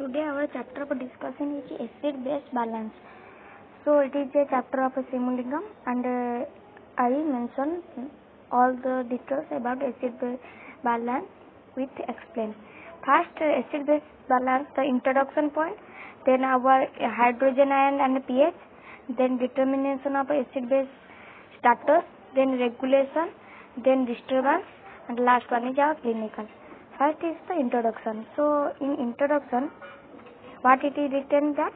today our chapter of discussion is acid base balance. So it is a chapter of Simulingam, and I mention all the details about acid base balance with explain. First, acid base balance, the introduction point, then our hydrogen ion and pH, then determination of acid base status, then regulation, then disturbance, and last one is our clinical. First is the introduction. So in introduction, what it is written that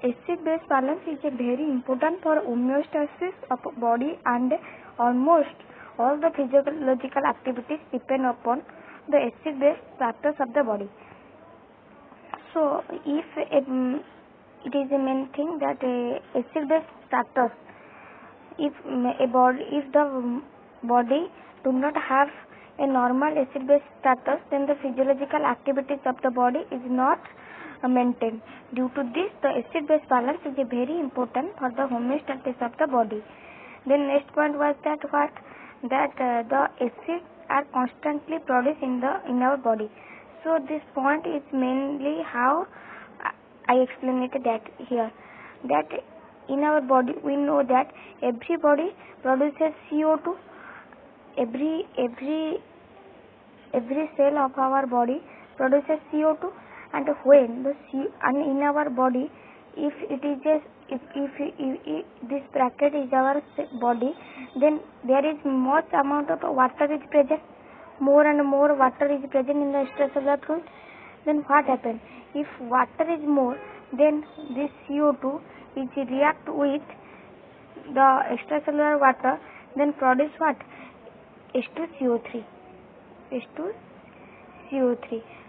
acid base balance is a very important for homeostasis of body, and almost all the physiological activities depend upon the acid base status of the body. So if it is a main thing that acid base status, if the body do not have a normal acid base status, then the physiological activities of the body is not maintained. Due to this, the acid base balance is very important for the homeostasis of the body. Then next point was that the acids are constantly produced in our body. So this point is mainly how I explain it that here, that in our body we know that every body produces CO2. Every cell of our body produces CO2, and when in our body, if this bracket is our body, then there is much amount of water is present, more and more water is present in the extracellular fluid. Then what happens? If water is more, then this CO2 is react with the extracellular water, then produce what? H2CO3,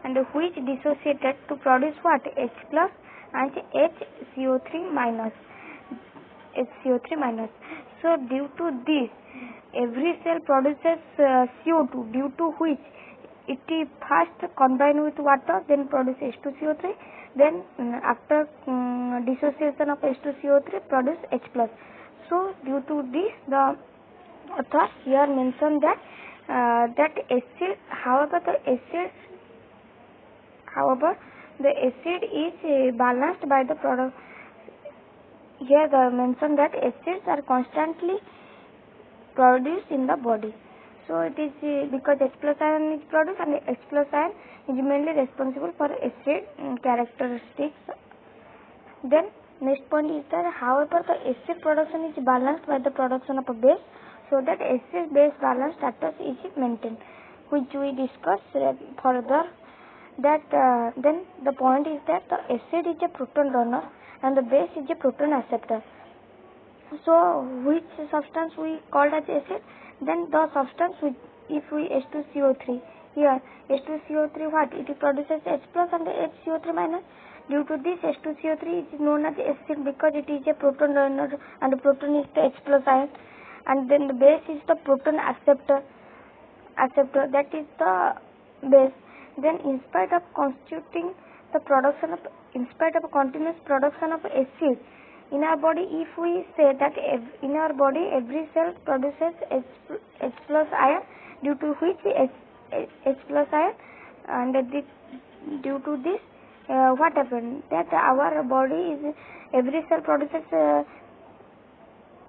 and which dissociated to produce what? H plus and HCO3 minus. So due to this, every cell produces CO2, due to which it is first combined with water, then produce H2CO3, then after dissociation of H2CO3 produce H plus. So due to this, the author here mentioned that acid, however the acid is balanced by the product. Here they mentioned that acids are constantly produced in the body. So it is because H plus ion is produced, and H plus ion is mainly responsible for acid characteristics. Then next point is that however the acid production is balanced by the production of a base, so that acid base balance status is maintained, which we discuss further. That then the point is that the acid is a proton donor and the base is a proton acceptor. So which substance we called as acid? Then the substance which, if we H2CO3, here H2CO3 what? It produces H plus and HCO3 minus. Due to this, H2CO3 is known as acid because it is a proton donor and the proton is the H plus ion, and then the base is the proton acceptor, that is the base. Then in spite of continuous production of acid in our body, if we say that in our body every cell produces H plus ion, due to which H plus ion, and due to this what happened, that our body is every cell produces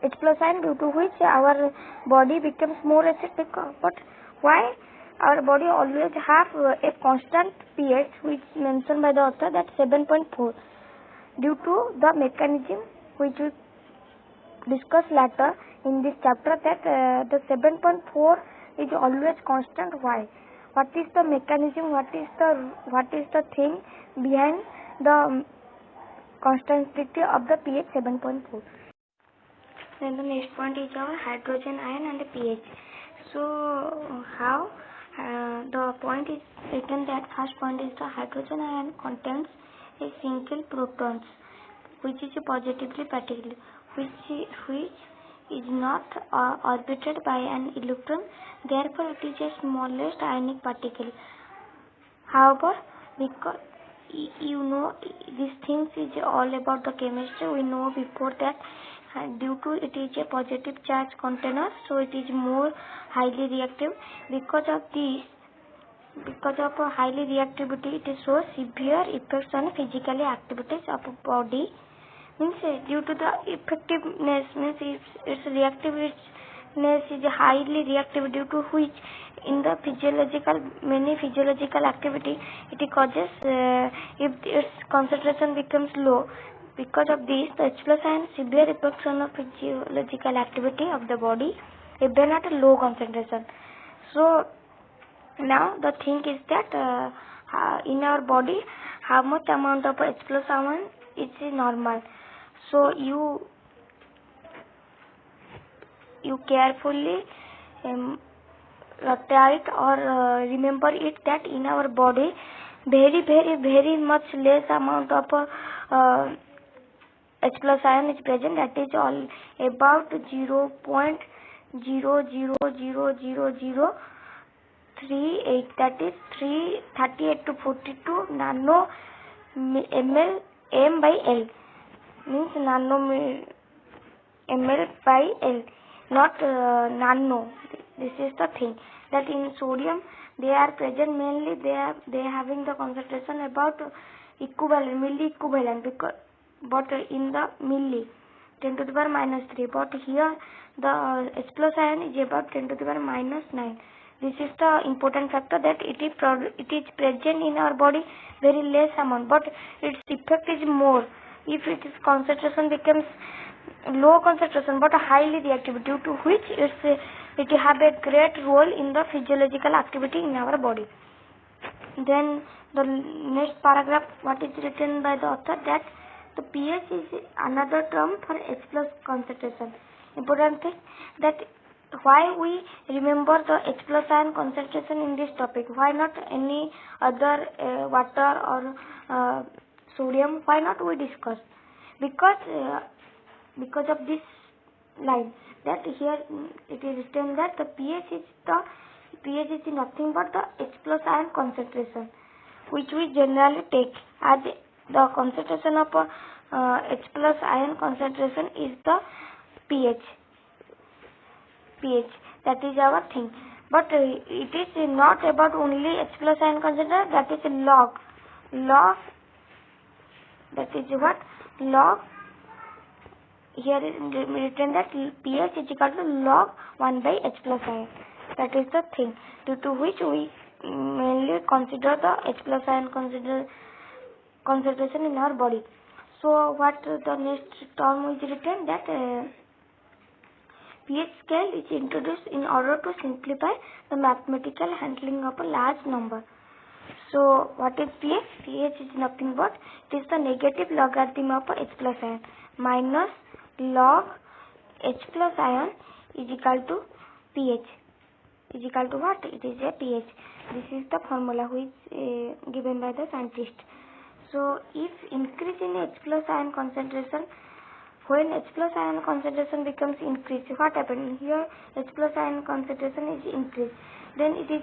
H plus ion, due to which our body becomes more acidic. But why? Our body always have a constant pH, which mentioned by the author, that 7.4, due to the mechanism which we discuss later in this chapter, that the 7.4 is always constant. Why? What is the mechanism? What is the thing behind the constancy of the pH 7.4? Then the next point is our hydrogen ion and the pH. So how the point is written that first point is the hydrogen ion contains a single protons, which is positively particle, which is not orbited by an electron. Therefore, it is a smallest ionic particle. However, because you know these things is all about the chemistry, we know before that due to it is a positive charge container, so it is more highly reactive. Because of this, because of a highly reactivity, it shows severe effects on physical activities of body. Means due to the effectiveness, means its reactiveness is highly reactive, due to which in the many physiological activity it causes, if its concentration becomes low. Because of this, the H plus ion severe effects on the physiological activity of the body even at a low concentration. So now the thing is that in our body how much amount of H plus ion is normal. So you carefully write or remember it that in our body very much less amount of H plus ion is present, that is all about 0.0000038, that is 338 to 42 nano ml m by L, means nano ml by L, not nano. This is the thing that in sodium they are present mainly, they are having the concentration about equivalent, milli equivalent, because but in the milli 10 to the power minus 3, but here the H plus ion is about 10 to the power minus 9. This is the important factor, that it is present in our body very less amount, but its effect is more if its concentration becomes low concentration but highly reactive, due to which it have a great role in the physiological activity in our body. Then the next paragraph, what is written by the author, that the pH is another term for H plus concentration. Important thing, that why we remember the H plus ion concentration in this topic, why not any other water or sodium, why not we discuss? Because of this line, that here it is written that the pH is nothing but the H plus ion concentration, which we generally take as the concentration of H plus ion concentration is the pH. That is our thing. But it is not about only H plus ion concentration, that is log. That is what? Log. Here is written that pH is equal to log 1 by H plus ion. That is the thing, due to which we mainly consider the H plus ion concentration in our body. So what the next term is written, that pH scale is introduced in order to simplify the mathematical handling of a large number. So what is pH? pH is nothing but it is the negative logarithm of H plus ion minus log H plus ion is equal to pH. Is equal to what? It is a pH. This is the formula which given by the scientist. So if increase in H plus ion concentration, when H plus ion concentration becomes increased, what happens? Here H plus ion concentration is increased, then it is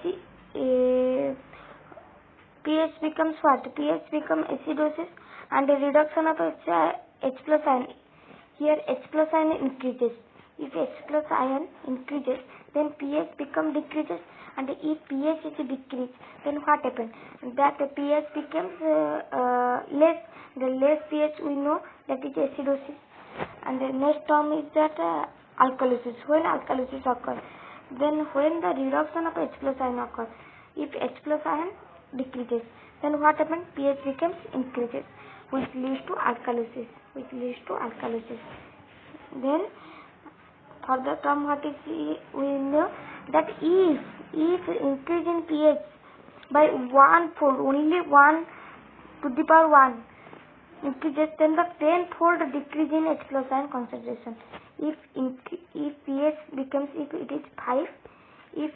pH becomes what? pH becomes acidosis, and the reduction of H plus ion. Here H plus ion increases. If H plus ion increases, then pH becomes decreases, and if pH is decreased, then what happens? That pH becomes less. The less pH we know that is acidosis, and the next term is that alkalosis. When alkalosis occurs, then when the reduction of H plus ion occurs, if H plus ion decreases, then what happens? pH becomes increases, which leads to alkalosis. Then further term, what is we know that if increase in pH by 1 fold, only 1 to the power 1 increases, then the 10-fold decrease in H plus ion concentration. If pH becomes, if it is 5, if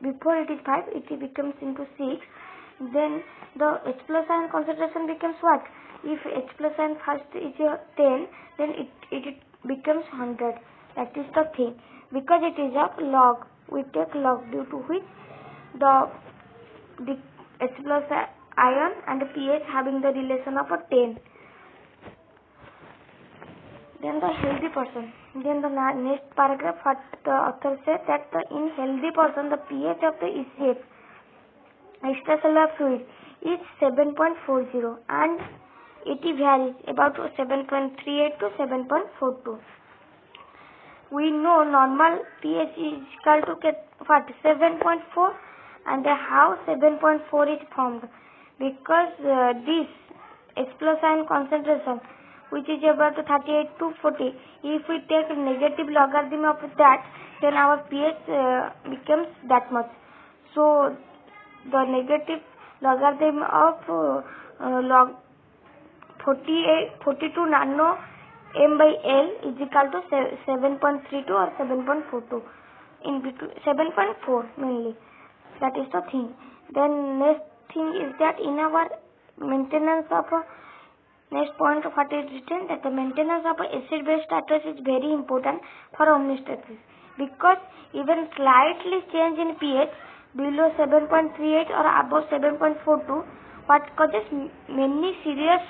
before it is 5 it becomes into 6, then the H plus ion concentration becomes what? If H plus ion first is 10, then it becomes 100. That is the thing, because it is a log. We take log, due to which the H plus ion and the pH having the relation of 10. Then the healthy person. Then the next paragraph, what the author said, that in healthy person the pH of the ECF extracellular fluid is 7.40 and it varies about 7.38 to 7.42. We know normal pH is equal to 7.4, and how 7.4 is formed, because this H plus ion concentration, which is about 38 to 40, if we take a negative logarithm of that, then our pH becomes that much. So the negative logarithm of log 42 nano m by L is equal to 7.32 or 7.42, in between 7.4 mainly. That is the thing. Then next thing is that in our maintenance of next point what is written, that the maintenance of acid base status is very important for homeostasis, because even slightly change in pH below 7.38 or above 7.42 what causes many serious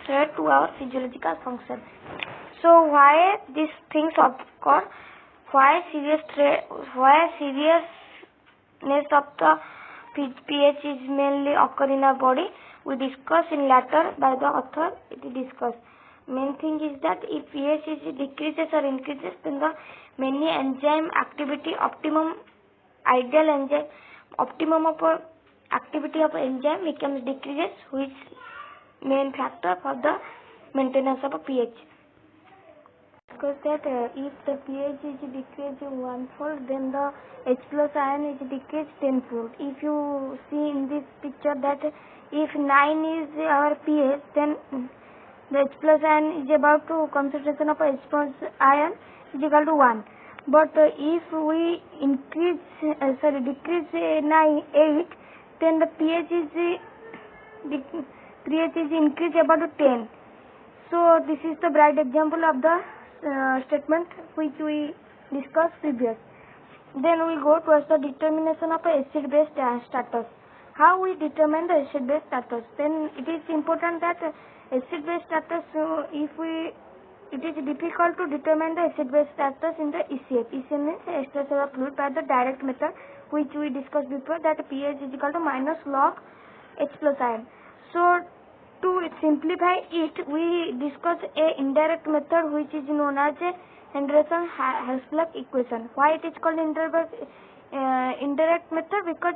threat to our physiological function. So why these things occur? Why seriousness of the pH is mainly occur in our body? We discuss in later by the author. It is discussed. Main thing is that if pH is decreases or increases, then the many enzyme activity optimum of activity of enzyme becomes decreases, which main factor for the maintenance of a pH. Because that if the pH is decreased 1-fold, then the H plus ion is decreased 10-fold. If you see in this picture that if 9 is our pH, then the H plus ion is about to concentration of H plus ion is equal to 1. But if we decrease 8, then the pH is increased about 10. So this is the bright example of the statement which we discussed previous. Then we go towards the determination of acid base status. How we determine the acid base status? Then it is important that acid base status, it is difficult to determine the acid base status in the ECF. ECF means extracellular fluid, by the direct method which we discussed before, that pH is equal to minus log H plus ion. So to simplify it, we discuss a indirect method which is known as a Henderson-Hasselbalch equation. Why it is called indirect method? Because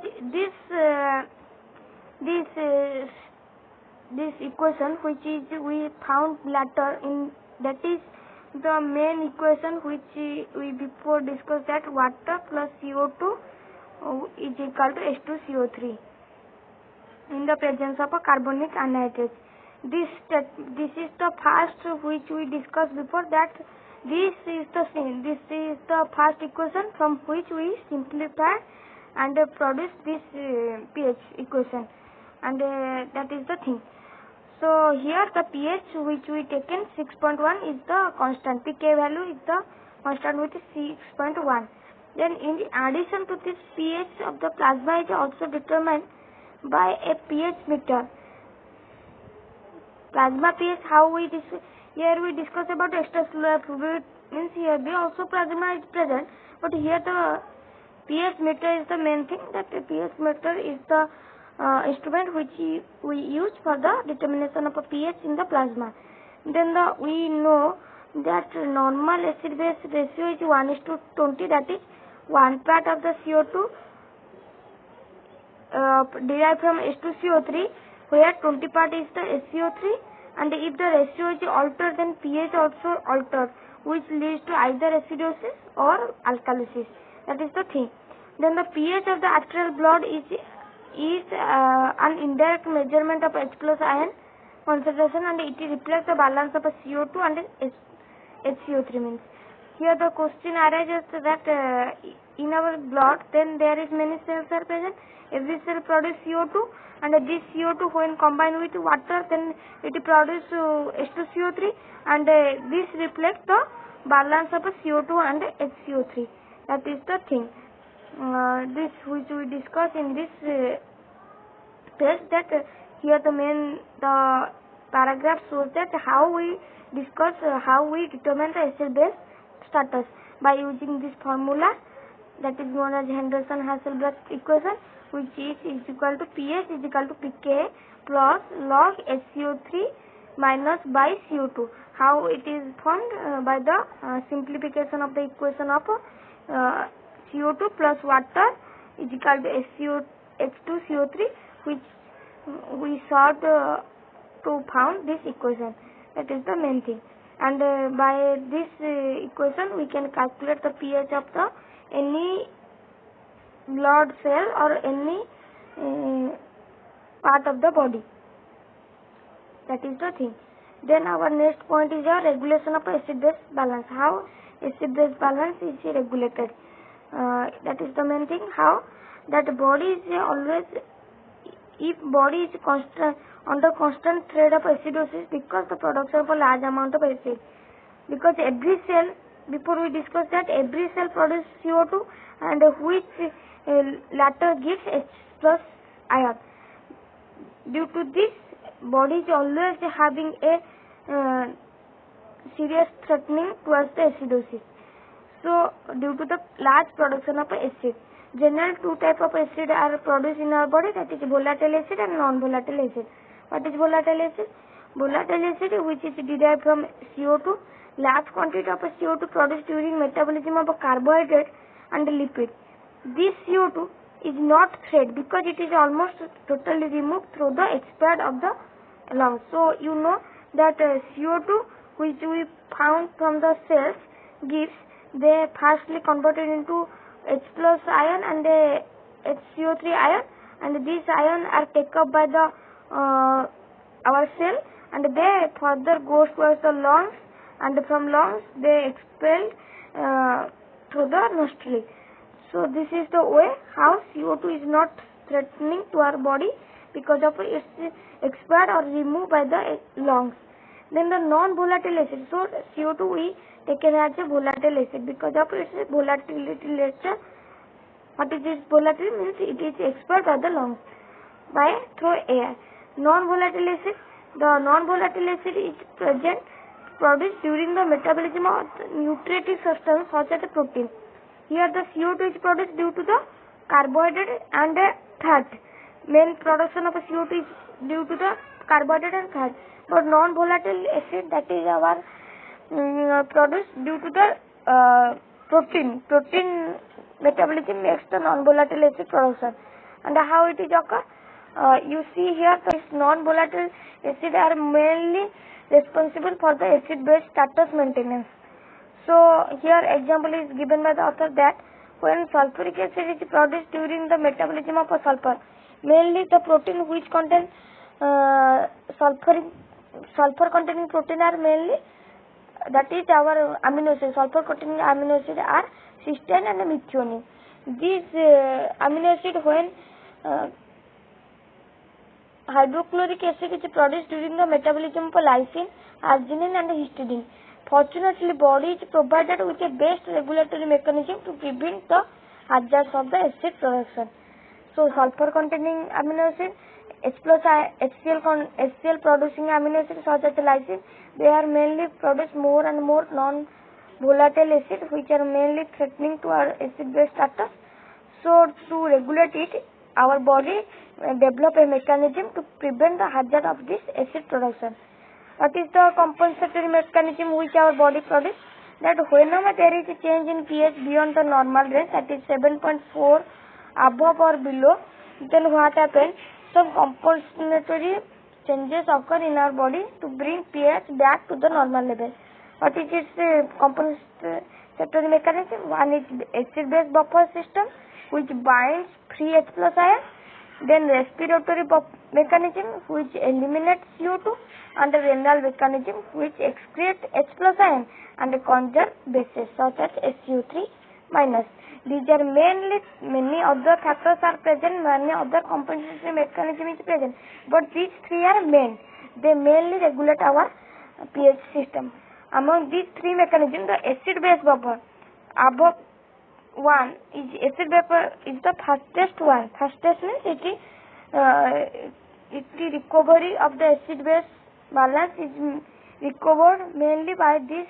this equation which is we found later in, that is the main equation which we before discussed, that water plus CO2 is equal to H2CO3 in the presence of a carbonic anhydride. This is the first which we discussed before, that this is the first equation from which we simplify and produce this pH equation, and that is the thing. So here the pH which we taken 6.1 is the constant, pK value is the constant with 6.1. Then in addition to this, pH of the plasma is also determined by a pH meter. Plasma pH, how we here we discuss about extracellular fluid, means here be also plasma is present, but here the pH meter is the main thing, that the pH meter is the instrument which we use for the determination of a pH in the plasma. Then we know that normal acid base ratio is 1:20, that is 1 part of the CO2 derived from H2CO3, where 20 part is the HCO3, and if the ratio is altered, then pH also altered, which leads to either acidosis or alkalosis. That is the thing. Then the pH of the arterial blood is an indirect measurement of H plus ion concentration, and it reflects the balance of a CO2 and HCO3 means. Here the question arises that in our blood, then there is many cells are present. Every cell produces CO2, and this CO2 when combined with water, then it produces H2CO3, and this reflects the balance of CO2 and HCO3. That is the thing. This which we discuss in this test, that here the paragraph shows that how we discuss how we determine the acid base status by using this formula. that is known as Henderson-Hasselbalch equation, which is equal to pH is equal to pKa plus log SCO3 minus by CO2. How it is formed? By the simplification of the equation of CO2 plus water is equal to H2CO3, which we sought to found this equation. That is the main thing. And by this equation we can calculate the pH of the any blood cell or any part of the body. That is the thing. Then our next point is our regulation of acid-base balance. How acid-base balance is regulated. That is the main thing. How that body is always, if body is under constant threat of acidosis because the production of a large amount of acid. Because every cell, before we discussed that every cell produces CO2 and which latter gives H plus ion. Due to this, body is always having a serious threatening towards the acidosis. So due to the large production of acid, general two type of acid are produced in our body, that is volatile acid and non-volatile acid. What is volatile acid? Volatile acid, which is derived from CO2. Large quantity of CO2 produced during metabolism of a carbohydrate and a lipid. This CO2 is not threat because it is almost totally removed through the expired of the lungs. So you know that CO2 which we found from the cells gives, they firstly converted into H plus ion and HCO3 ion, and these ion are taken up by the our cell and they further goes towards the lungs, and from lungs they expelled through the nostril. So this is the way how CO2 is not threatening to our body because of its expired or removed by the lungs. Then the non-volatile acid. So CO2 we taken as a volatile acid because of its volatility nature. What is this volatility? Means it is expired by the lungs by through air. Non-volatile acid. The non-volatile acid is produced during the metabolism of nutritive substance such as protein. Here the CO2 is produced due to the carbohydrate and fat. Main production of CO2 is due to the carbohydrate and fat. But non-volatile acid, that is our produced due to the protein. Protein metabolism makes the non-volatile acid production. And how it is occur? You see here this non-volatile acid are mainly responsible for the acid-base status maintenance. So here example is given by the author that when sulfuric acid is produced during the metabolism of a sulfur, mainly the protein which contain sulfur containing protein are mainly, that is our amino acid. Sulfur containing amino acid are cysteine and methionine. These amino acid when hydrochloric acid is produced during the metabolism of lysine, arginine and histidine. Fortunately, body is provided with a best regulatory mechanism to prevent the hazards of the acid production. So, sulfur containing amino acid, H plus HCl producing amino acid such as lysine, they are mainly produce more and more non-volatile acid which are mainly threatening to our acid-base status. So, to regulate it, our body develop a mechanism to prevent the hazard of this acid production. What is the compensatory mechanism which our body produces? That whenever there is a change in pH beyond the normal range, that is 7.4 above or below, then what happens? Some compensatory changes occur in our body to bring pH back to the normal level. What is this compensatory mechanism? One is acid-base buffer system which binds free H plus ion. Then respiratory mechanism which eliminates CO2, and the renal mechanism which excretes H plus ion and conserve bases such as SCO3 minus. These are mainly, many other factors are present, many other compensatory mechanism is present, but these three are main. They mainly regulate our pH system. Among these three mechanisms, the acid-base buffer above one is acid buffer is the fastest one. Fastest means it is recovery of the acid-base balance is recovered mainly by this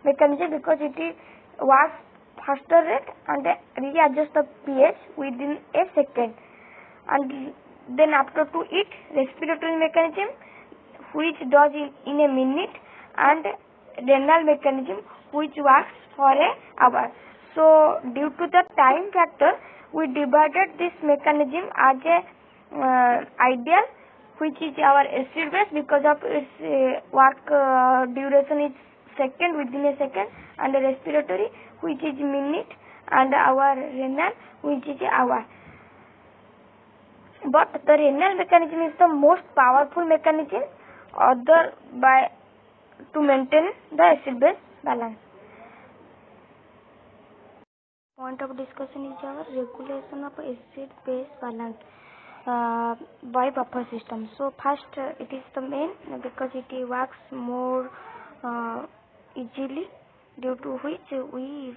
mechanism because it is works faster rate and readjust the pH within a second. And then after to it, respiratory mechanism which does in a minute, and renal mechanism which works for a hour. So due to the time factor, we divided this mechanism as a ideal, which is our acid base, because of its work duration is second, within a second, and the respiratory which is minute, and our renal which is hour. But the renal mechanism is the most powerful mechanism other by to maintain the acid base balance. Point of discussion is our regulation of acid base balance by buffer system. So first it is the main, because it works more easily, due to which we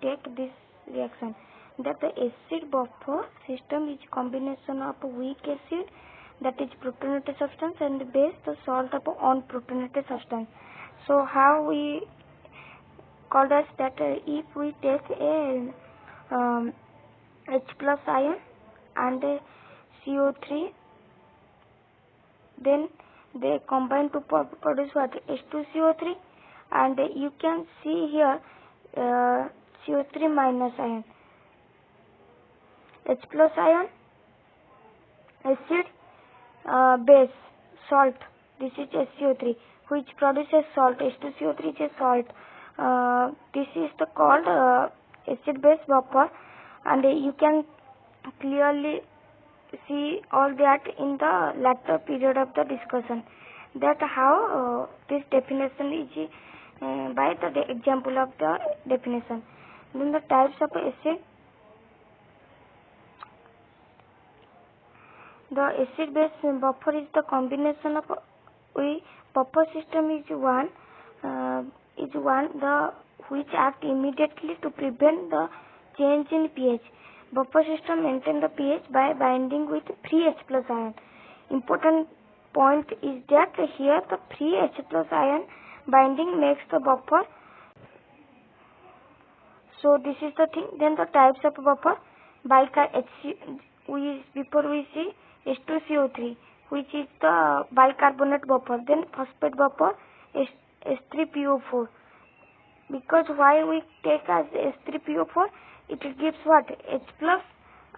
take this reaction, that the acid buffer system is combination of weak acid, that is protonated substance, and base, the salt of unprotonated substance. So how we call that if we take a H plus ion and a CO3, then they combine to produce what? H2CO3, and you can see here CO3 minus ion, H plus ion, acid, base, salt. This is HCO3, which produces salt. H2CO3 is a salt. This is the called acid base buffer, and you can clearly see all that in the latter period of the discussion, that how this definition is by the example of the definition. Then the types of acid. The acid base buffer is the combination of buffer system is one the which act immediately to prevent the change in pH. Buffer system maintain the pH by binding with free H plus ion. Important point is that here the free H plus ion binding makes the buffer. So this is the thing. Then the types of buffer. Before we see H2CO3, which is the bicarbonate buffer. Then phosphate buffer, H3PO4. Because why we take as H3PO4? It gives what? H plus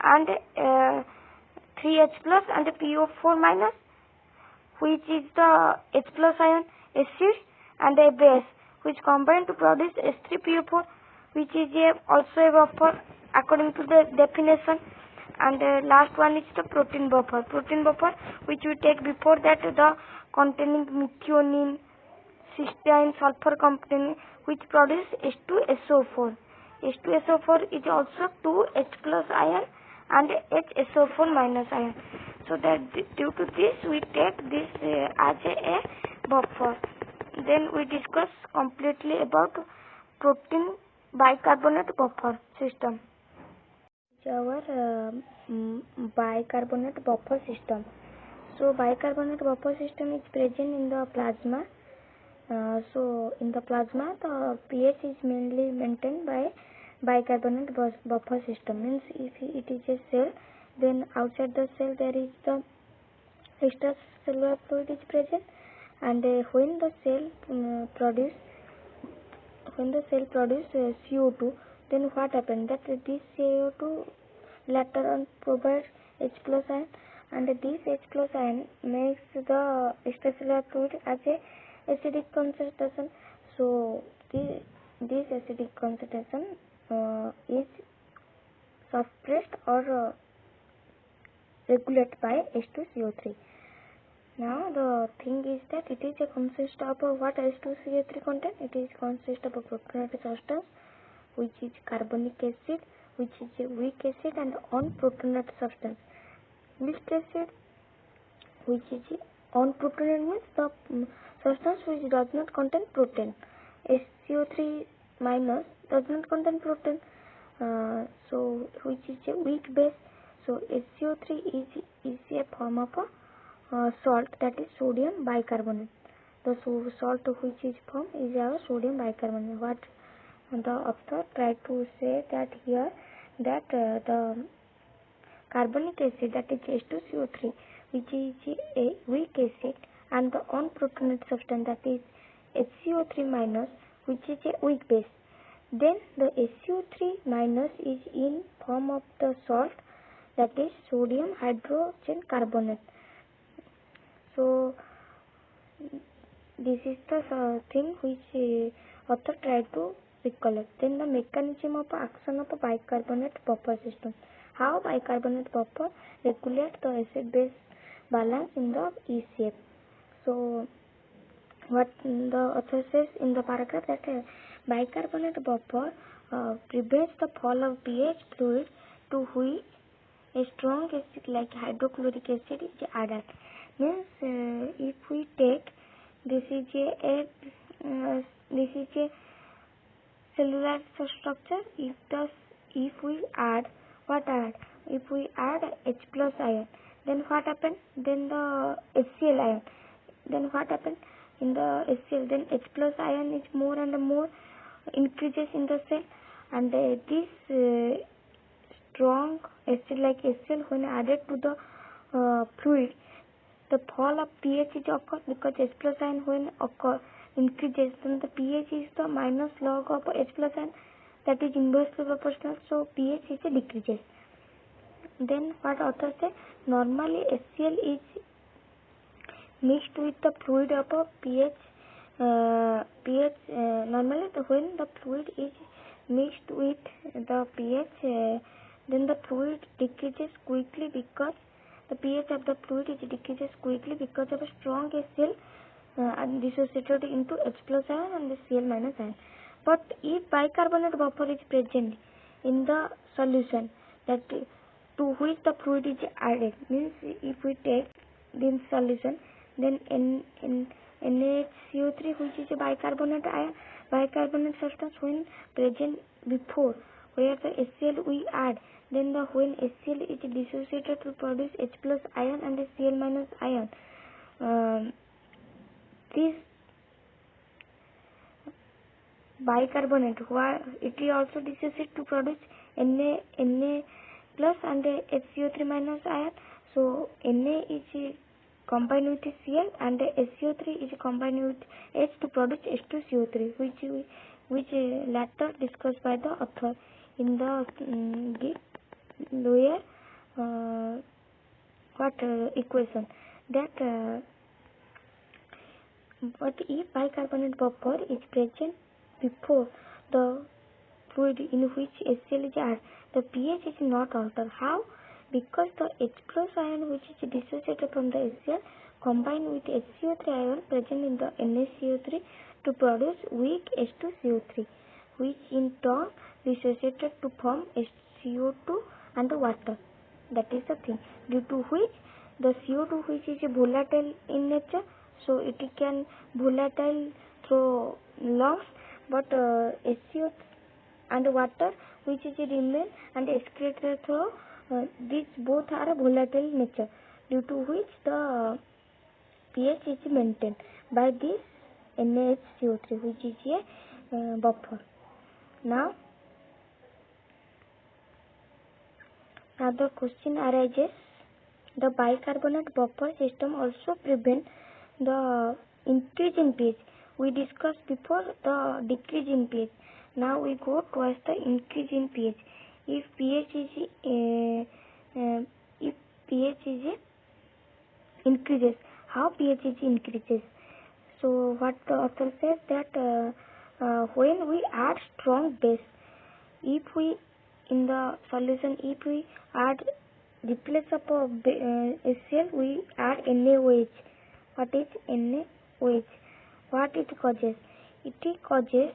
and 3H plus and PO4 minus, which is the H plus ion, acid, and a base, which combine to produce H3PO4, which is also a buffer according to the definition. And last one is the protein buffer. Protein buffer, which we take before that, the containing methionine, cysteine, sulfur company, which produce H2SO4. H2SO4 is also 2H plus ion and HSO4 minus ion. So that due to this we take this as a buffer. Then we discuss completely about protein bicarbonate buffer system. Our bicarbonate buffer system. So bicarbonate buffer system is present in the plasma. So in the plasma, the pH is mainly maintained by bicarbonate buffer system. Means if it is a cell, then outside the cell there is the extracellular fluid is present, and when the cell produce CO2, then what happens? That this CO2 later on provides H plus ion, and this H plus ion makes the extracellular fluid as a acidic concentration. So this acidic concentration is suppressed or regulated by H2CO3. Now the thing is that it is a consist of what H2CO3 content. It is consist of a protonated substance, which is carbonic acid, which is a weak acid, and unprotonated substance. Weak acid, which is unprotonated, means the substance which does not contain protein. HCO3 minus does not contain protein, so which is a weak base. So HCO3 is a form of a salt, that is sodium bicarbonate. The salt which is formed is our sodium bicarbonate. What the author tried to say that here that the carbonic acid, that is H2CO3, which is a weak acid, and the unprotonated substance, that is HCO3 minus, which is a weak base. Then the HCO3 minus is in form of the salt, that is sodium hydrogen carbonate. So this is the thing which author tried to recollect. Then the mechanism of action of a bicarbonate buffer system. How bicarbonate buffer regulates the acid-base balance in the E shape. So what the author says in the paragraph, that bicarbonate buffer prevents the fall of pH fluid to which a strong acid like hydrochloric acid is added. Means if we take this is a cellular structure. If we add if we add H plus ion, then what happens? Then the HCl ion. Then what happens in the HCl? Then H plus ion is more and more increases in the cell, and this strong acid like HCl when added to the fluid, the fall of pH is occurs, because H plus ion when increases, then the pH is the minus log of H plus ion, that is inversely proportional, so pH is decreases. Then what author say? Normally HCl is mixed with the fluid of a pH. Normally when the fluid is mixed with the pH, then the fluid decreases quickly, because the pH of the fluid is decreases quickly because of a strong HCl and dissociated into H plus ion and the Cl minus ion. But if bicarbonate buffer is present in the solution that to which the fluid is added, means if we take this solution, then NaHCO3, which is a bicarbonate substance, when present before, where the HCl we add, then when HCl is dissociated to produce H plus ion and the Cl minus ion, this bicarbonate, it is also dissociated to produce Na plus and HCO3 minus ion. So Na is combined with Cl and HCO3 is combined with H to produce H2CO3, which latter discussed by the author in the lower equation. That but if bicarbonate buffer is present before the fluid in which HCl is added, the pH is not altered. How? Because the H plus ion, which is dissociated from the HCl, combined with HCO3 ion present in the NaCO3 to produce weak H2CO3, which in turn dissociated to form HCO2 and the water. That is the thing. Due to which the CO2, which is volatile in nature, so it can volatile through lungs, but HCO and water, which is remain and excreted through, these both are volatile nature, due to which the pH is maintained by this NaHCO3, which is a buffer. Now the question arises: the bicarbonate buffer system also prevents the increase in pH. We discussed before the decrease in pH. Now we go towards the increase in pH. If pH is increases, how pH is increases? So what the author says, that when we add strong base, if we in the solution, if we add replace of HCl, we add NaOH. What is NaOH? What it causes? It causes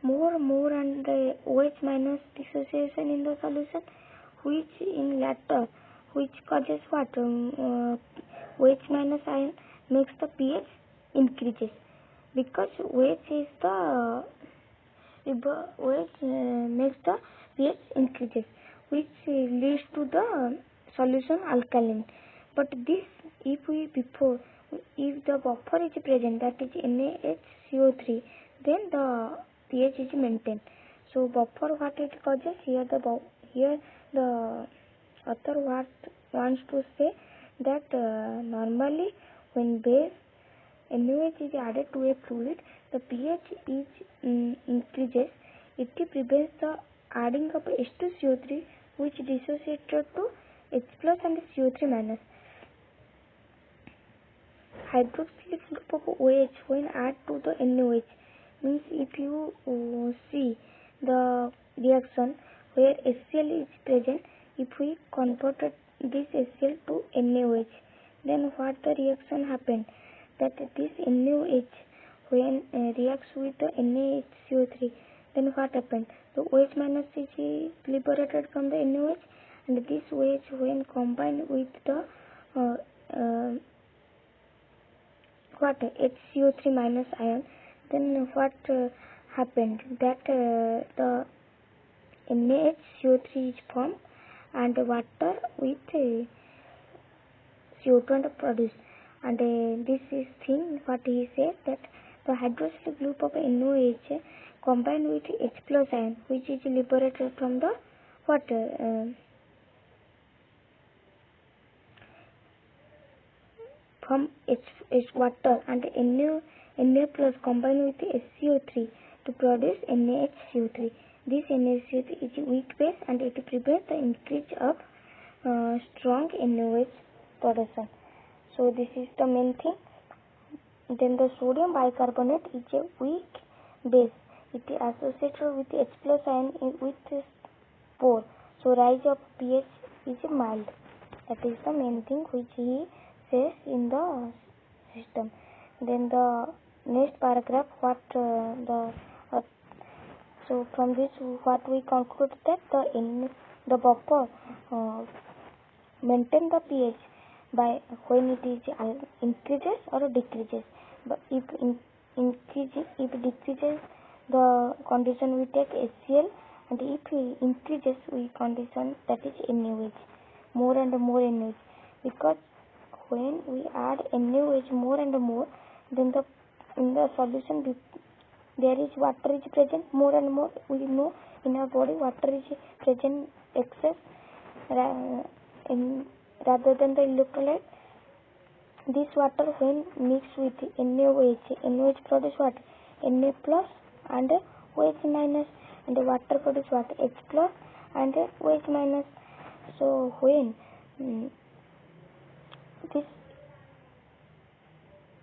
more and the OH minus dissociation in the solution, which in latter, which causes what? OH minus ion makes the pH increases, because OH is the OH makes the pH increases, which leads to the solution alkaline. But this, if the buffer is present, that is NaHCO3, then the pH is maintained. So buffer, what it causes here, the author wants to say that normally when base NaOH is added to a fluid, the pH is increases. It prevents the adding of H2CO3, which dissociated to H plus and CO3 minus. Hydroxylic group of OH when added to the NaOH means if you see the reaction where HCl is present, if we converted this HCl to NaOH, then what the reaction happened? That this NaOH when reacts with the NaHCO3, then what happened? The OH minus is liberated from the NaOH, and this OH when combined with the HCO3 minus ion, then what happened? That the NaHCO3 is formed and water with CO2 produced. And this is thing what he says, that the hydroxyl group of NaOH combined with H plus ion, which is liberated from the water, from H water, and Na plus combined with HCO3 to produce NaHCO3. This NaHCO3 is weak base and it prevents the increase of strong NaOH production. So this is the main thing. Then the sodium bicarbonate is a weak base. It is associated with H plus ion with spore. So rise of pH is mild. That is the main thing which he says in the system. Then the next paragraph, so from this what we conclude that the buffer maintain the pH by when it is increases or decreases. But if decreases, the condition we take HCl, and if increases, we condition that is NaOH, more and more NaOH, because when we add NaOH more and more, then in the solution there is water is present more and more. We know in our body water is present excess rather than the electrolyte. This water when mixed with NaOH produce what? Na plus and OH minus, and the water produce what? H plus and OH minus. So when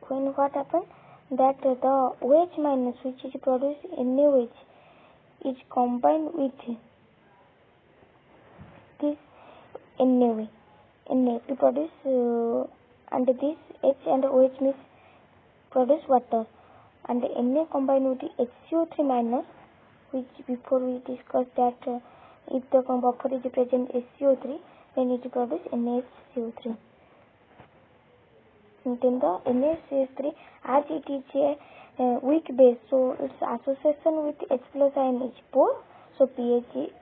what happens, that the OH minus which is produced NaOH is combined with this Na to produce and this H and OH mix produce water, and Na combined with the HCO3 minus, which before we discussed that if the buffer is present HCO3, then it produce NaHCO3. And then the NaHCO3, as it is a weak base, so its association with H plus ion is poor, so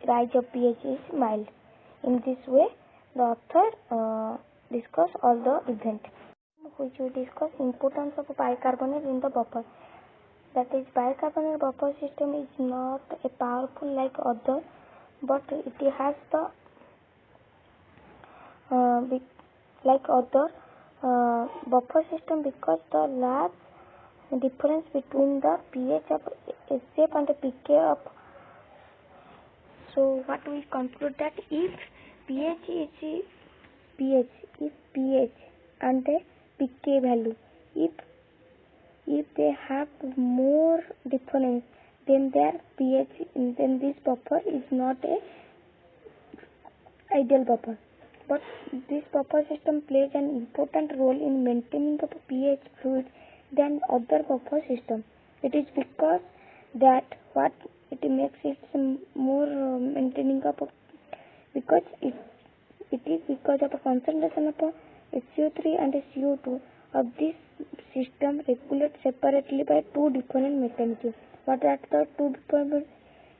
rise of pH is mild. In this way, the author discuss all the events which we discuss. Importance of bicarbonate in the buffer. That is, bicarbonate buffer system is not a powerful like other, but it has the like other buffer system because the large difference between the pH of HCl and the pK of. So what we conclude that if pH and the pK value, if they have more difference than their pH, then this buffer is not a ideal buffer. But this buffer system plays an important role in maintaining the pH fluid than other buffer system. It is because that what it makes it more maintaining up, because it is because of a concentration of HCO3 and CO2 of this system regulated separately by two different mechanisms. What are the two different?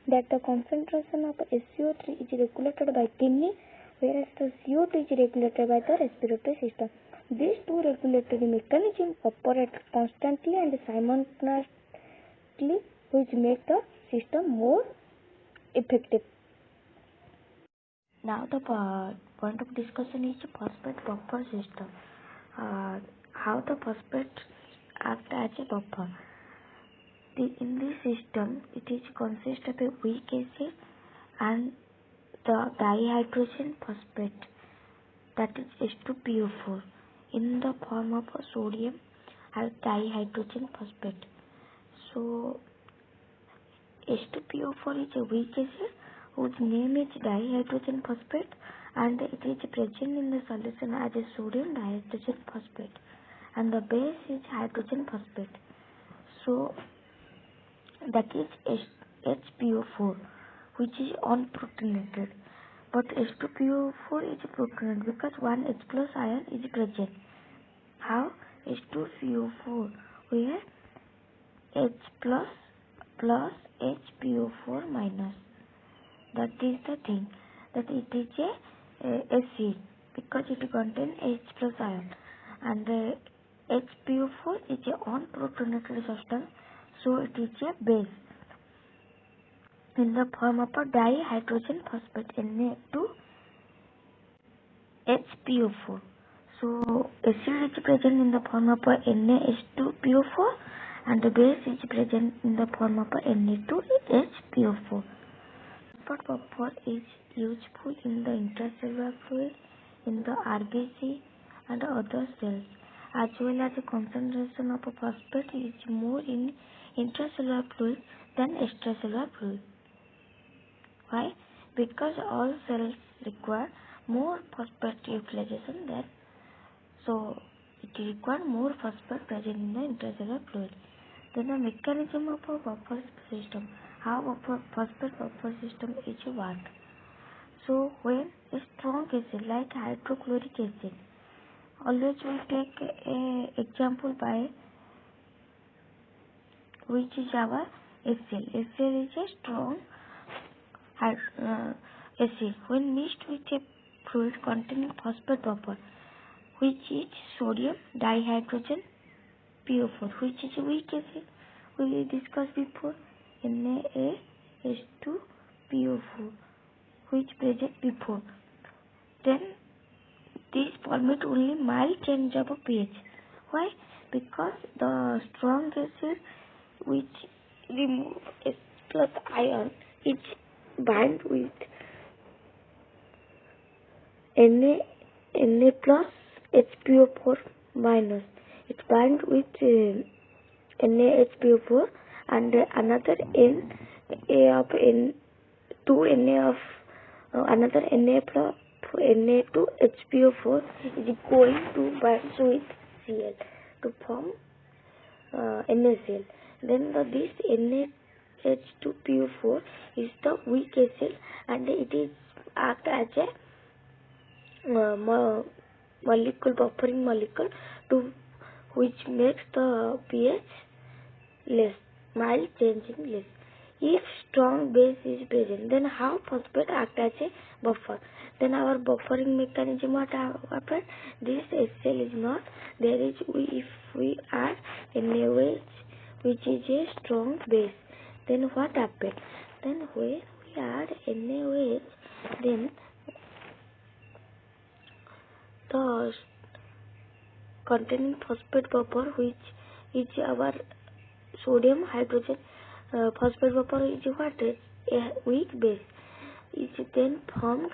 That the concentration of HCO3 is regulated by kidney, whereas the CO2 is regulated by the respiratory system. These two regulatory mechanisms operate constantly and quickly, which make the system more effective. Now the point of discussion is phosphate buffer system. How the phosphate act as a buffer. In this system, it is consist of a weak acid and the dihydrogen phosphate, that is H2PO4, in the form of a sodium and dihydrogen phosphate. So H2PO4 is a weak acid whose name is dihydrogen phosphate, and it is present in the solution as a sodium dihydrogen phosphate, and the base is hydrogen phosphate. So that is HPO4, which is unprotonated, but H2PO4 is protonated because one H plus ion is present. How? H2PO4 where H plus HPO4 minus. That is the thing, that it is a acid because it contains H plus ion, and HPO4 is a unprotonated substance, so it is a base in the form of a dihydrogen phosphate Na2HPO4. So acid is present in the form of a NaH2PO4, and the base is present in the form of a Na2HPO4. Phosphate buffer is useful in the intracellular fluid, in the RBC and other cells, as well as the concentration of a phosphate is more in intracellular fluid than extracellular fluid. Why? Because all cells require more phosphate utilization than, so it requires more phosphate present in the intracellular fluid. Then the mechanism of a buffer system. How a phosphate buffer system is work. So when a strong acid like hydrochloric acid, always we take a example by which is our HCl. HCl is a strong acid when mixed with a fluid containing phosphate buffer, which is sodium dihydrogen PO4, which is a weak acid. We discussed before, NaH2PO4, which present before. Then this permit only mild change of pH. Why? Because the strong acid which remove H plus ion is bind with Na plus HPO4 minus. It bind with NaHPO4 and another Na of another Na2HPO4 is going to bind with Cl to form NaCl. Then this NaH2PO4 is the weak acid, and it is act as a molecule, buffering molecule, to which makes the pH less, mild changing less. If strong base is present, then how phosphate act as a buffer? Then our buffering mechanism, what happen? This HCl is not there. Is if we add NaOH, which is a strong base, then what happen? Then when we add NaOH, then the containing phosphate buffer, which is our sodium hydrogen phosphate buffer, is what? A weak base is then formed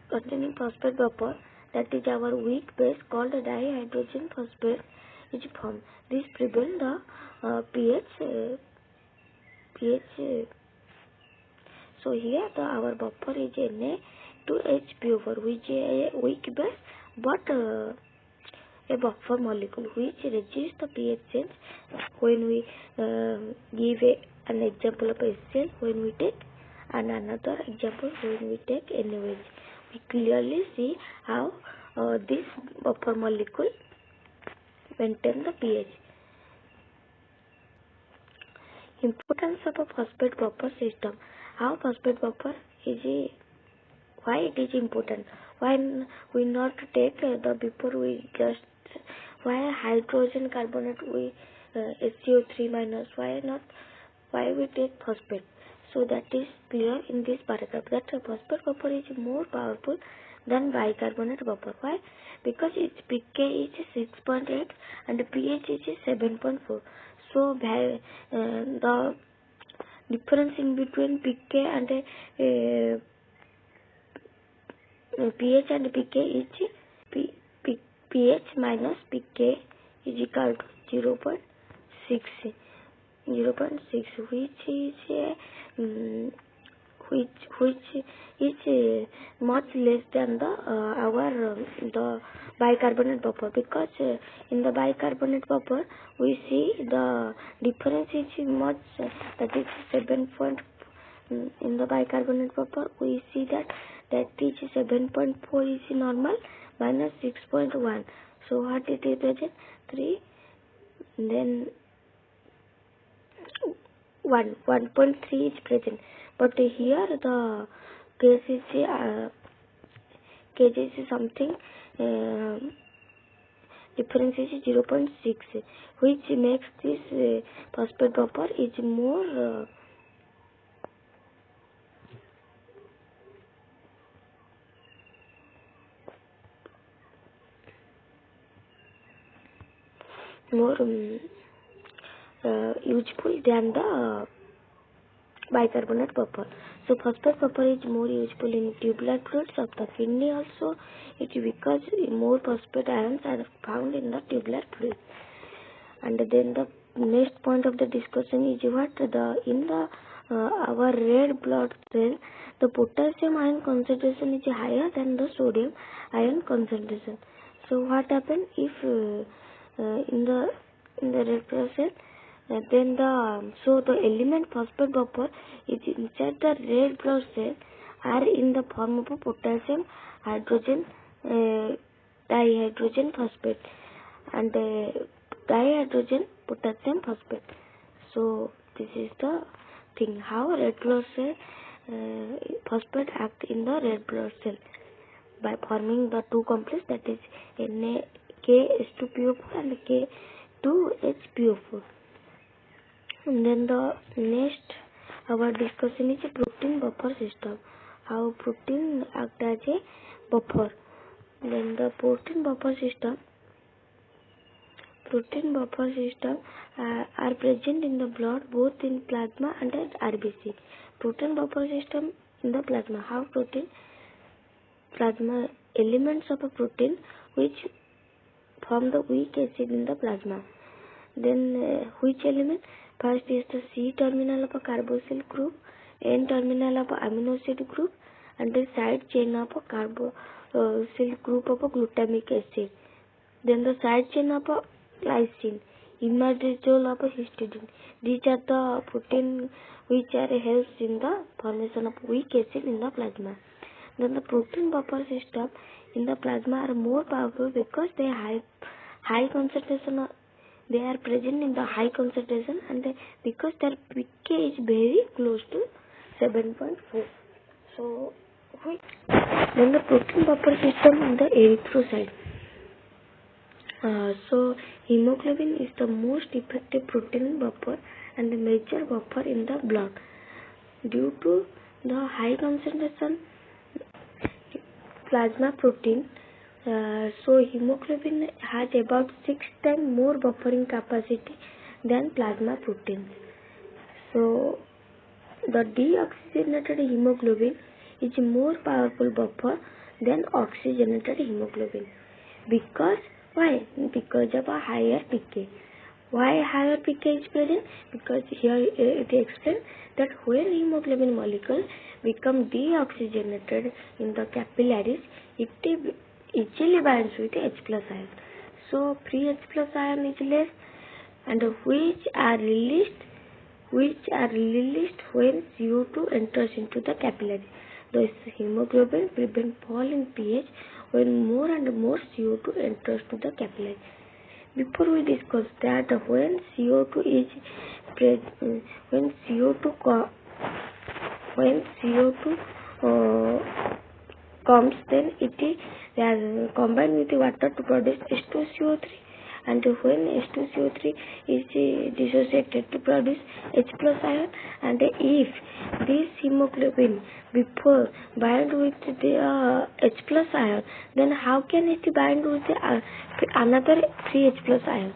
containing phosphate buffer, that is our weak base called dihydrogen phosphate is formed. This prevents the pH. So here our buffer is Na2HPO4, which is a weak base but a buffer molecule which reduces the pH change when we give an example of HCl when we take, and another example when we take NaOH. We clearly see how this buffer molecule maintain the pH. Importance of a phosphate buffer system. How phosphate buffer is why it is important? Why we not take the before we just why hydrogen carbonate we HCO3 minus. Why not? Why we take phosphate? So that is clear in this paragraph that phosphate buffer is more powerful than bicarbonate buffer. Why? Because its pK is 6.8 and pH is 7.4. So the difference in between pK and pH and pK is pH minus pK is equal to 0.6, which is much less than the bicarbonate buffer, because in the bicarbonate buffer we see the difference is much, that is 7. In the bicarbonate buffer we see that is 7.4 is normal minus 6.1. So what it is present? 3, then 1.3 is present. But here the case is something, difference is 0.6, which makes this phosphate buffer is more useful than the bicarbonate buffer. So phosphate buffer is more useful in tubular fluids of the kidney also. It is because more phosphate ions are found in the tubular fluid. And then the next point of the discussion is what in our red blood cell, the potassium ion concentration is higher than the sodium ion concentration. So what happens if in the red blood cell, then the element phosphate buffer is inside the red blood cell are in the form of a potassium hydrogen dihydrogen phosphate and dihydrogen potassium phosphate. So this is the thing how red blood cell phosphate act in the red blood cell by forming the two complex, that is KH2PO4 and K2HPO4. And then the next our discussion is a protein buffer system. How protein act as a buffer. Then the protein buffer system are present in the blood both in plasma and RBC. Protein buffer system in the plasma. How protein? Plasma elements of a protein which form the weak acid in the plasma. Then which element? First is the C terminal of a carboxyl group, N terminal of a amino acid group, and the side chain of a carboxyl group of a glutamic acid. Then the side chain of a glycine, imidazole of a histidine. These are the protein which are helps in the formation of weak acid in the plasma. Then the protein buffer system in the plasma are more powerful because they high concentration. They are present in the high concentration and because their pK is very close to 7.4. So then the protein buffer system in the erythrocyte. So hemoglobin is the most effective protein buffer and the major buffer in the blood. Due to the high concentration plasma protein, so hemoglobin has about 6 times more buffering capacity than plasma protein. So the deoxygenated hemoglobin is more powerful buffer than oxygenated hemoglobin. Because why? Because of a higher pK. Why higher pK is present? Because here it explains that when hemoglobin molecule become deoxygenated in the capillaries, it easily binds with H plus ion. So free H plus ion is less, and which are released when CO2 enters into the capillary. Thus hemoglobin prevent fall in pH when more and more CO2 enters to the capillary. Before we discuss that when CO2 comes, then it is combined with the water to produce H2CO3, and when H2CO3 is dissociated to produce H plus ion, and if this hemoglobin before bind with the H plus ion, then how can it bind with the another 3H plus ion?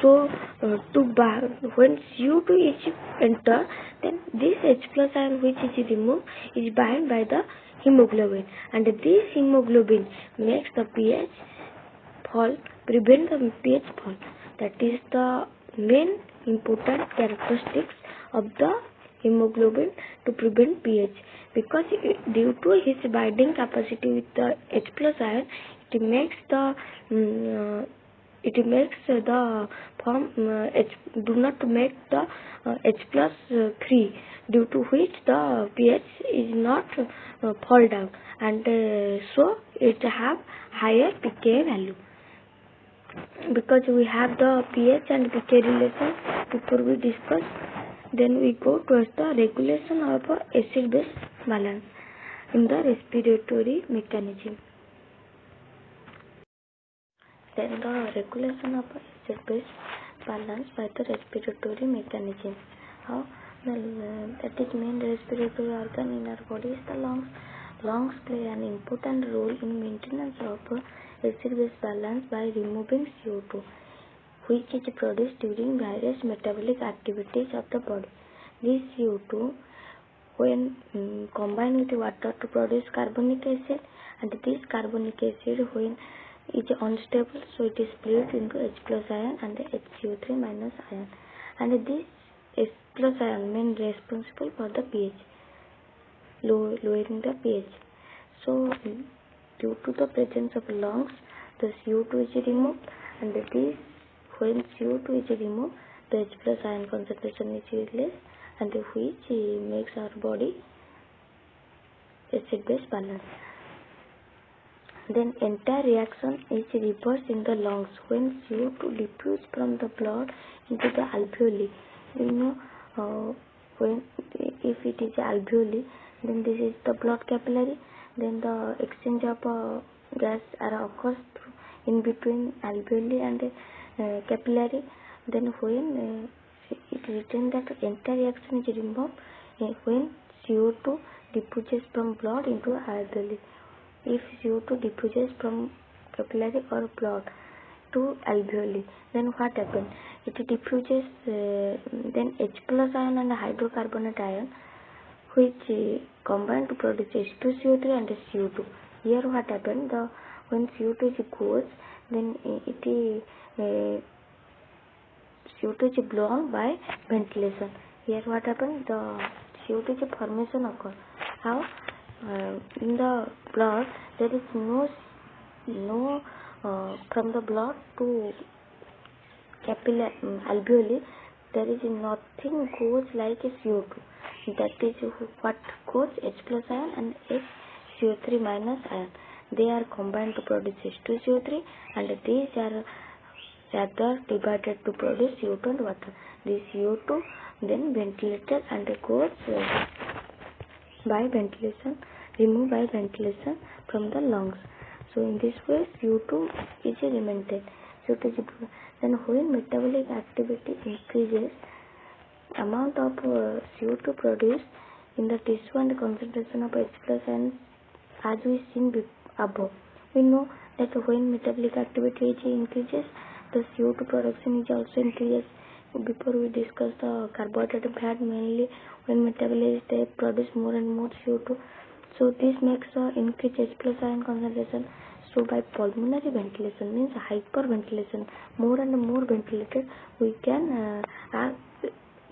So to bind, when CO2 is enter, then this H plus ion which is removed is bound by the hemoglobin, and this hemoglobin makes the pH fall, prevent the pH fall. That is the main important characteristics of the hemoglobin to prevent pH, because due to his binding capacity with the H plus ion, it makes the form do not make the H plus 3, due to which the pH is not fall down, and so it have higher pK value. Because we have the pH and pK relation before we discuss, then we go towards the regulation of acid-base balance in the respiratory mechanism. Then the regulation of acid-base balance by the respiratory mechanism. How? That is main respiratory organ in our body is the lungs. Lungs play an important role in maintenance of acid-base balance by removing CO2, which is produced during various metabolic activities of the body. This CO2, when combined with water to produce carbonic acid, and this carbonic acid, when it is unstable, so it is split into H plus ion and HCO3 minus ion, and this H plus ion main responsible for the pH, lowering the pH. So due to the presence of lungs, the CO2 is removed, and this, when CO2 is removed, the H plus ion concentration is less, and which makes our body acid-base balance. Then entire reaction is reversed in the lungs when CO2 diffuses from the blood into the alveoli. When if it is alveoli, then this is the blood capillary. Then the exchange of gas occurs in between alveoli and capillary. Then when it is written that entire reaction is removed when CO2 diffuses from blood into alveoli. If CO2 diffuses from capillary or blood to alveoli, then what happens? It diffuses then H plus ion and hydrocarbonate ion, which combine to produce H2CO3 and CO2. Here what happens? When CO2 is goes, then CO2 is blown by ventilation. Here what happens? The CO2 is formation occurs. How? In the blood there is no from the blood to capillary alveoli, there is nothing goes like a CO2. That is what goes H plus ion and HCO3 minus ion. They are combined to produce H2CO3, and these are rather divided to produce CO2 and water. This CO2 then ventilated and goes by ventilation, removed by ventilation from the lungs. So in this way CO2 is eliminated. Then when metabolic activity increases, amount of CO2 produced in the tissue and concentration of H plus ion, as we seen above. We know that when metabolic activity increases, the CO2 production is also increases. Before we discussed the carbohydrate and fat, mainly when metabolism they produce more and more CO2. So this makes increase H plus ion concentration. So by pulmonary ventilation, means hyperventilation, more and more ventilated, we can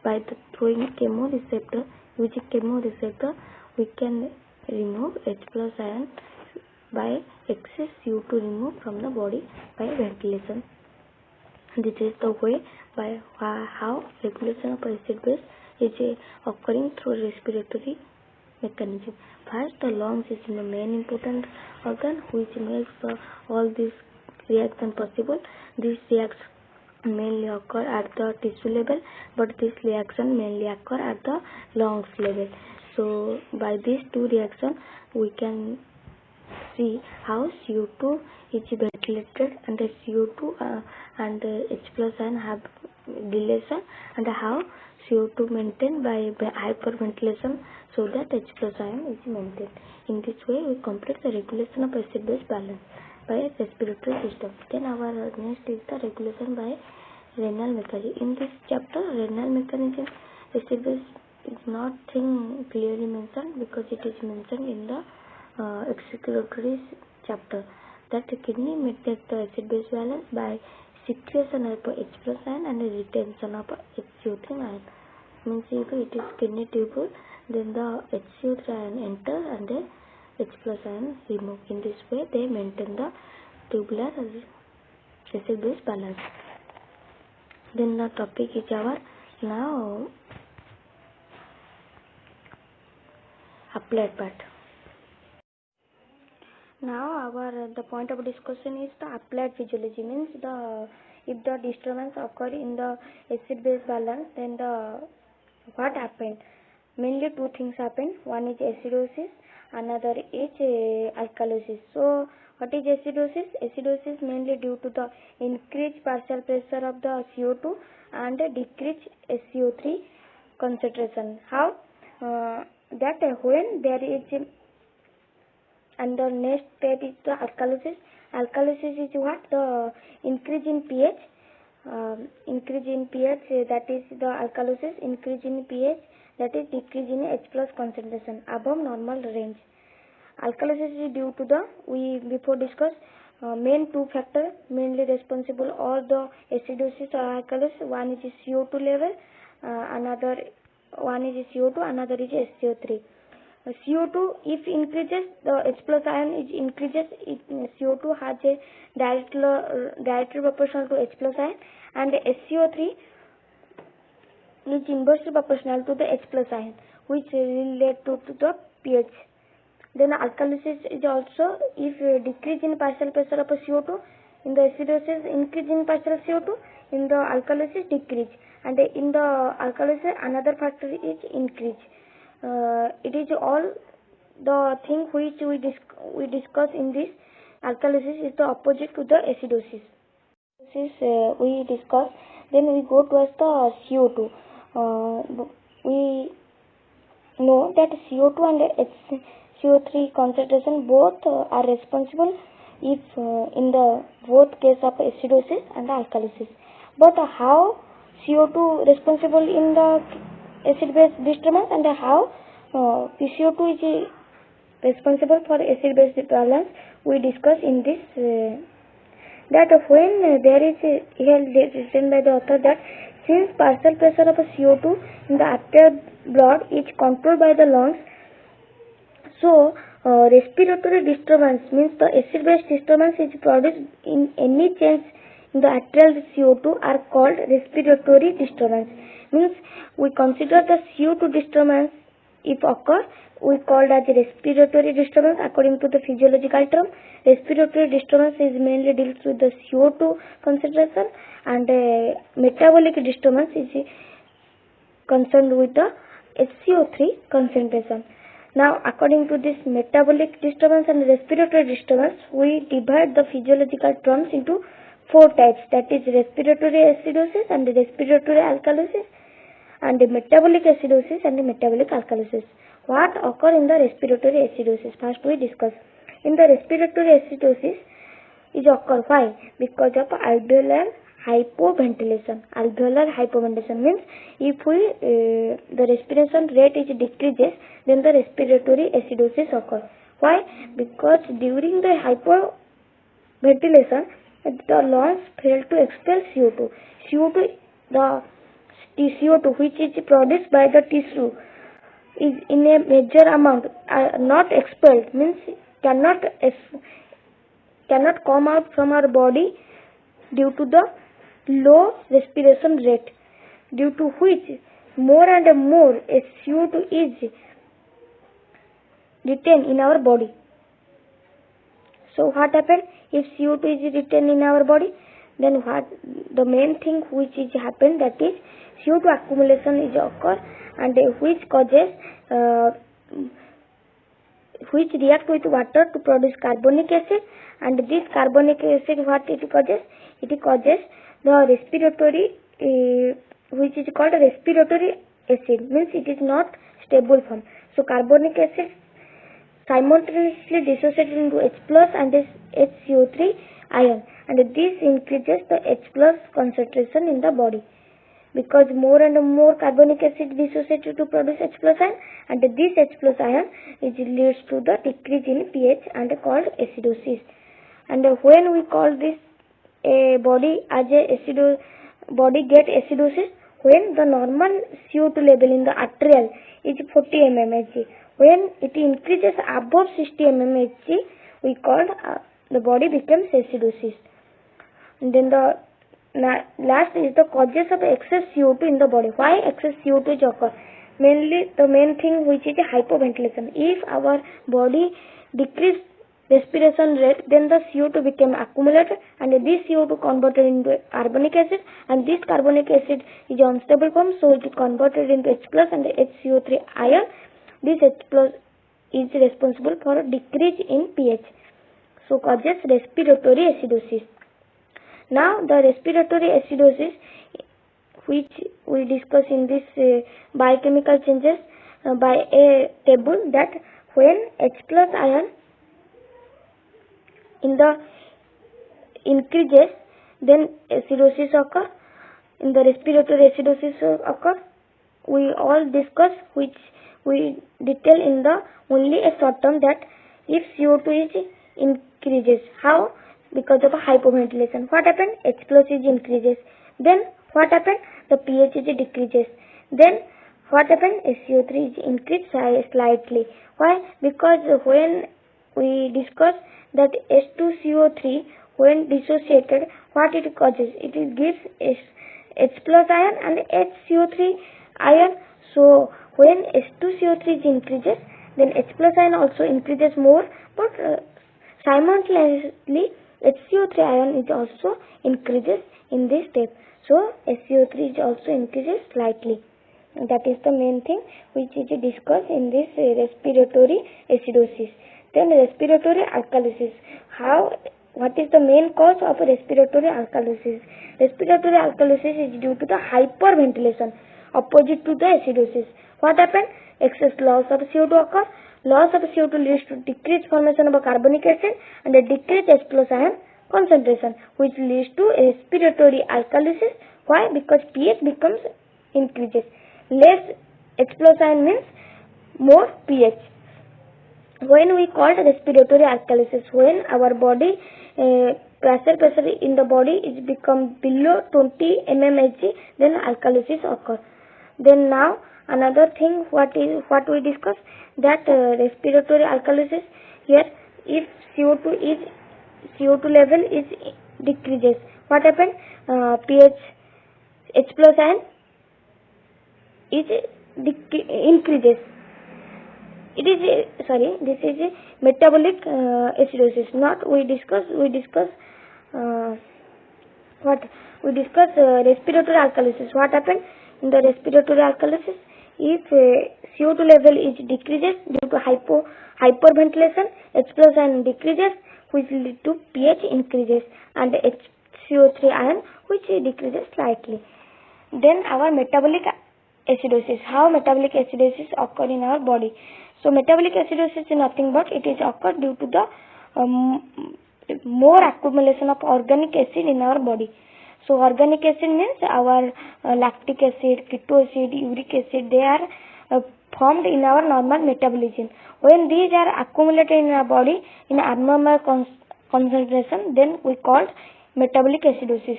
by the throwing chemoreceptor, using chemoreceptor, we can remove H plus ion by excess CO2 removed from the body by ventilation. This is the way by how regulation of acid base is occurring through respiratory mechanism. First, the lungs is the main important organ which makes all these reactions possible. This reaction mainly occur at the tissue level, but this reaction mainly occur at the lungs level. So by these two reactions we can see how CO2 is ventilated and the CO2 and H plus ion have dilation, and how CO2 maintained by hyperventilation so that H plus ion is maintained. In this way, we complete the regulation of acid-base balance by respiratory system. Then our next is the regulation by renal mechanism. In this chapter, renal mechanism acid-base is not clearly mentioned because it is mentioned in the excretory chapter, that the kidney maintains the acid-base balance by secretion of H plus ion and retention of HCO3 ion. Means if it is kidney tubule, then the HCO3 ion enter and the H plus ion remove. In this way, they maintain the tubular acid-base balance. Then the topic is our now applied part. Now the point of discussion is the applied physiology. Means if the disturbance occur in the acid-base balance, then what happened? Mainly two things happen. One is acidosis, another is alkalosis. So what is acidosis? Acidosis mainly due to the increased partial pressure of the CO2 and decreased SCO3 concentration. How? That when there is, and the next step is the alkalosis. Alkalosis is what? The increase in pH. That is the alkalosis. Increase in pH, that is decrease in H plus concentration above normal range. Alkalosis is due to the, we before discussed, main two factors mainly responsible all the acidosis or alkalosis. One is CO2 level, another is SCO3. CO2 if increases, the H plus ion is increases, CO2 has a directly proportional to H plus ion, and SCO3 is inversely proportional to the H plus ion, which relate to the pH. Then alkalosis is also if decrease in partial pressure of CO2, in the acidosis increase in partial CO2, in the alkalosis decrease, and in the alkalosis another factor is increase. It is all the thing which we discuss in this. Alkalosis is the opposite to the acidosis. We discuss. Then we go towards the CO2. We know that CO2 and HCO3 concentration both are responsible if in the both case of acidosis and alkalosis. But how CO2 responsible in the acid-base disturbance and how PCO2 is responsible for acid-base balance, we discuss in this. That when there is here written by the author that since partial pressure of CO2 in the arterial blood is controlled by the lungs, so respiratory disturbance means the acid-base disturbance is produced in any change in the arterial CO2 are called respiratory disturbance. Means we consider the CO2 disturbance if occur, we called as respiratory disturbance according to the physiological term. Respiratory disturbance is mainly deals with the CO2 concentration, and metabolic disturbance is concerned with the HCO3 concentration. Now according to this metabolic disturbance and respiratory disturbance, we divide the physiological terms into four types, that is respiratory acidosis and respiratory alkalosis, and metabolic acidosis and metabolic alkalosis. What occur in the respiratory acidosis? First we discuss. In the respiratory acidosis is occur. Why? Because of alveolar hypoventilation. Alveolar hypoventilation means if we the respiration rate is decreases, then the respiratory acidosis occur. Why? Because during the hypoventilation, the lungs fail to expel CO2. The CO2 which is produced by the tissue is in a major amount, not expelled, means cannot come out from our body due to the low respiration rate, due to which more and more CO2 is retained in our body. So what happens if CO2 is retained in our body? Then what the main thing which is happen, that is CO2 accumulation is occur, and which causes which react with water to produce carbonic acid, and this carbonic acid, what it causes? It causes the respiratory, which is called respiratory acid, means it is not stable form. So carbonic acid simultaneously dissociated into H plus and this HCO3 ion, and this increases the H plus concentration in the body, because more and more carbonic acid dissociated to produce H plus ion, and this H plus ion leads to the decrease in pH and called acidosis. And when we call this a body as a body get acidosis, when the normal CO2 level in the arterial is 40 mmHg, when it increases above 60 mmHg, we call the body becomes acidosis. And then the last is the causes of excess CO2 in the body. Why excess CO2 occur? Mainly the main thing, which is hypoventilation. If our body decrease respiration rate, then the CO2 became accumulated, and this CO2 converted into carbonic acid, and this carbonic acid is unstable form, so it is converted into H plus and HCO3 ion. This H plus is responsible for decrease in pH, so causes respiratory acidosis. Now the respiratory acidosis, which we discuss in this biochemical changes by a table, that when H plus ion in the increases, then acidosis occur. In the respiratory acidosis occur, we all discuss, which we detail in the only a short term, that if CO2 is increases, how? Because of a hypoventilation. What happened? H plus is increases. Then what happened? The pH is decreases. Then what happened? SCO3 is increased slightly. Why? Because when we discuss that H2CO3, when dissociated, what it causes? It gives H plus ion and HCO3 ion. So when H2CO3 increases, then H plus ion also increases more, but simultaneously HCO3 ion is also increases in this step. So SCO3 is also increases slightly. That is the main thing which is discussed in this respiratory acidosis. Then respiratory alkalosis. What is the main cause of respiratory alkalosis? Respiratory alkalosis is due to the hyperventilation, opposite to the acidosis. What happened? Excess loss of CO2 occurs. Loss of CO2 leads to decreased formation of a carbonic acid and a decreased H plus ion concentration, which leads to respiratory alkalosis. Why? Because pH becomes increases. Less H plus ion means more pH. When we call respiratory alkalosis, when our body pressure in the body is become below 20 mmHg, then alkalosis occur. Then now another thing, what we discuss, that respiratory alkalosis, here if CO2 level is decreases, what happen? pH H plus ion is increases. This is metabolic acidosis. Not we discuss respiratory alkalosis. What happened in the respiratory alkalosis? If CO2 level is decreases due to hyperventilation, H plus ion decreases, which lead to pH increases, and HCO3 ion, which decreases slightly. Then our metabolic acidosis. How metabolic acidosis occur in our body? So metabolic acidosis is nothing but it is occurred due to the more accumulation of organic acid in our body. So organic acid means our lactic acid, keto acid, uric acid, they are formed in our normal metabolism. When these are accumulated in our body in abnormal concentration, then we call metabolic acidosis.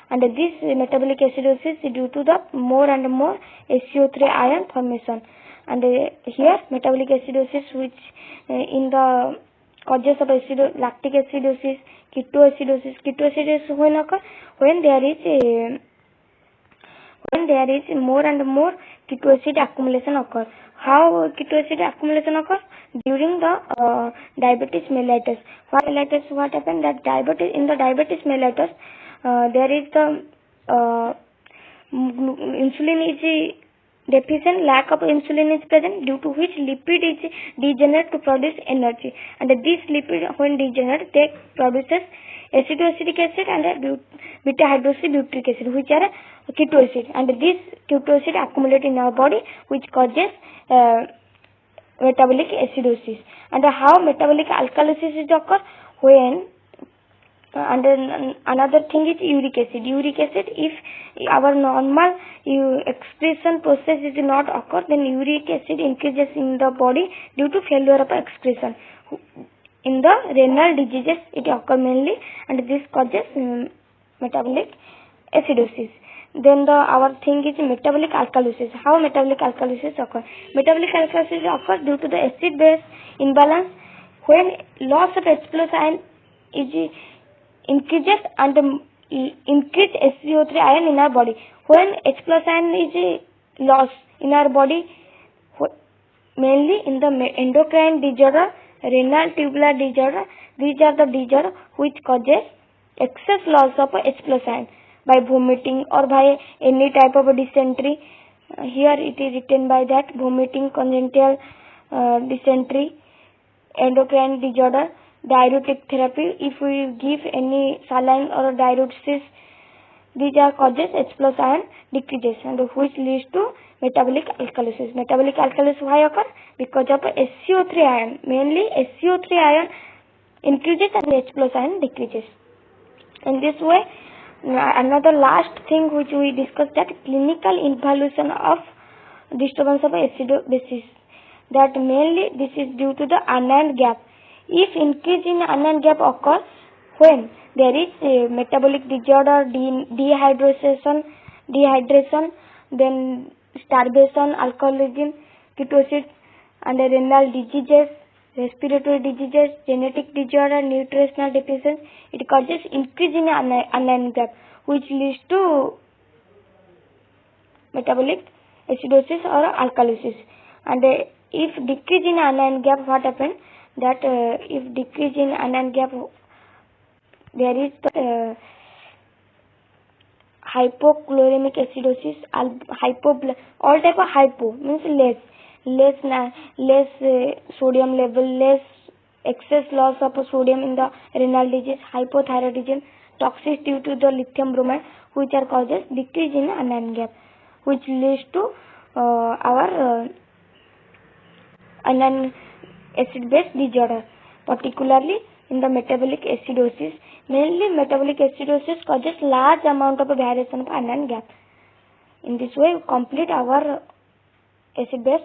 And this metabolic acidosis is due to the more and more SCO3 ion formation. And here metabolic acidosis, which in the causes of lactic acidosis, ketoacidosis when occur? When there is more and more ketoacid accumulation occur. How ketoacid accumulation occurs? During the diabetes mellitus. What happened? That in the diabetes mellitus, there is the insulin is deficient, lack of insulin is present, due to which lipid is degenerate to produce energy, and this lipid when degenerate they produces acidoacetic acid and beta hydroxybutyric acid, which are keto acid, and this keto acid accumulate in our body, which causes metabolic acidosis. And how metabolic alkalosis is occur? When and then another thing is uric acid. Uric acid, if our normal excretion process is not occur, then uric acid increases in the body due to failure of excretion. In the renal diseases it occur mainly, and this causes metabolic acidosis. Then our thing is metabolic alkalosis. How metabolic alkalosis occur? Metabolic alkalosis occurs due to the acid base imbalance, when loss of H plus ion is increases and increase SCO3 ion in our body. When H plus ion is lost in our body, mainly in the endocrine disorder, renal tubular disorder, these are the disorder which causes excess loss of H plus ion by vomiting or by any type of dysentery. Here it is written by that: vomiting, congenital dysentery, endocrine disorder, diuretic therapy. If we give any saline or diuresis, these are causes H plus ion decreases, and which leads to metabolic alkalosis. Metabolic alkalosis why occur? Because of SCO3 ion. Mainly SCO3 ion increases and H plus ion decreases. In this way, another last thing which we discussed, that clinical involution of disturbance of acidosis. That mainly this is due to the anion gap. If increase in anion gap occurs when there is a metabolic disorder, dehydration, then starvation, alcoholism, ketosis, and renal diseases, respiratory diseases, genetic disorder, nutritional deficiency, it causes increase in anion gap, which leads to metabolic acidosis or alkalosis. And if decrease in anion gap, what happens? That if decrease in anion gap, there is hypochloremic acidosis, all type of hypo means less sodium level, less excess loss of sodium in the renal disease, hypothyroidism, toxic due to the lithium bromide, which are causes decrease in anion gap, which leads to our anion acid base disorder, particularly in the metabolic acidosis. Mainly metabolic acidosis causes large amount of variation of anion gap. In this way, we complete our acid base